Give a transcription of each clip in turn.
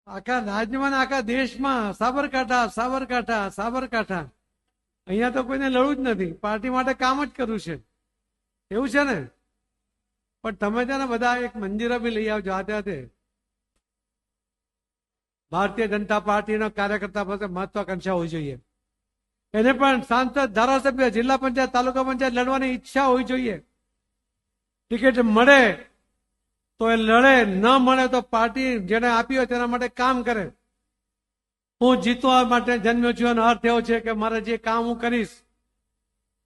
આખા રાજ્યમાં ને આખા દેશમાં સાબરકાંઠા સાબરકાંઠા સાબરકાંઠા, અહીંયા તો કોઈને લડવું જ નથી, પાર્ટી માટે કામ જ કરવું છે, એવું છે ને. પણ તમે છે ને બધા એક મંજીરો બી લઈ આવજો હાથે હાથે. ભારતીય જનતા પાર્ટીના કાર્યકર્તા પાસે મહત્વાકાંક્ષા હોવી જોઈએ, એને પણ સાંસદ, ધારાસભ્ય, જિલ્લા પંચાયત, તાલુકા પંચાયત લડવાની ઈચ્છા હોવી જોઈએ. ટિકિટ મળે તો એ લડે, ન મળે તો પાર્ટી જેને આપી હોય તેના માટે કામ કરે. હું જીતવા માટે જન્મ્યો છું એનો અર્થ એવો છે કે મારે જે કામ હું કરીશ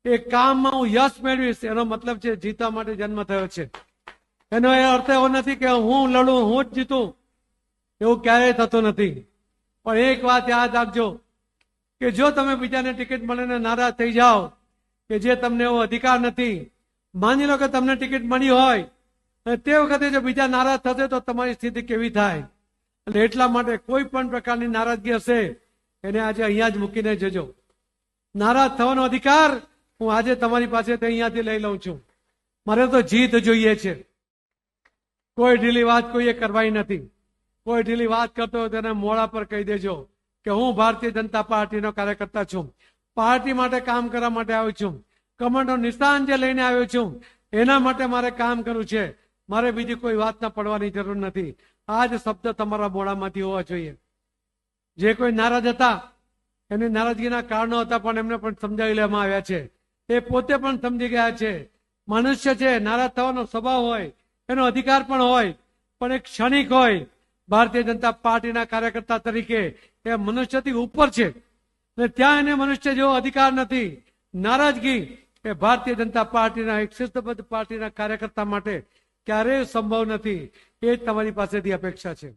એ કામમાં હું યશ મેળવીશ, એનો મતલબ છે જીતવા માટે જન્મ થયો છે. એનો એ અર્થ એવો નથી કે હું લડું, હું જ જીતું, એવું ક્યારેય થતું નથી. પણ એક વાત યાદ રાખજો કે જો તમે બીજાને ટિકિટ મળીને નારાજ થઈ જાઓ કે જે તમને એવો અધિકાર નથી, માની લો કે તમને ટિકિટ મળી હોય અને તે વખતે જો બીજા નારાજ થશે તો તમારી સ્થિતિ કેવી થાય. અને એટલા માટે કોઈ પણ પ્રકારની નારાજગી હશે એને આજે અહીંયા જ મૂકીને જજો. નારાજ થવાનો અધિકાર હું આજે તમારી પાસેથી અહીંયાથી લઈ લઉં છું. મારે તો જીત જોઈએ છે. કોઈ ઢીલી વાત કોઈએ કરવાની નથી. કોઈ ઢીલી વાત કરતો હોય તેને મોડા પર કહી દેજો કે હું ભારતીય જનતા પાર્ટીનો કાર્યકર્તા છું, પાર્ટી માટે કામ કરવા માટે આવ્યો છું, કમળનું નિશાન જે લઈને આવ્યો છું એના માટે મારે કામ કરવું છે. મારે બીજી કોઈ વાતના પડવાની જરૂર નથી. આ જ શબ્દ તમારા મોઢામાંથી હોવા જોઈએ. જે કોઈ નારાજ હતા એની નારાજગીના કારણો હતા પણ એમને પણ સમજાવી લેવામાં આવ્યા છે. એ પોતે પણ સમજી ગયા છે. મનુષ્ય છે, નારાજ થવાનો સ્વભાવ હોય, એનો અધિકાર પણ હોય, પણ એક ક્ષણિક હોય. ભારતીય જનતા પાર્ટીના કાર્યકર્તા તરીકે એ મનુષ્યથી ઉપર છે અને ત્યાં એને મનુષ્ય જેવો અધિકાર નથી. નારાજગી એ ભારતીય જનતા પાર્ટીના એક શિસ્તબદ્ધ પાર્ટીના કાર્યકર્તા માટે ક્યારેય સંભવ નથી. એ જ તમારી પાસેથી અપેક્ષા છે.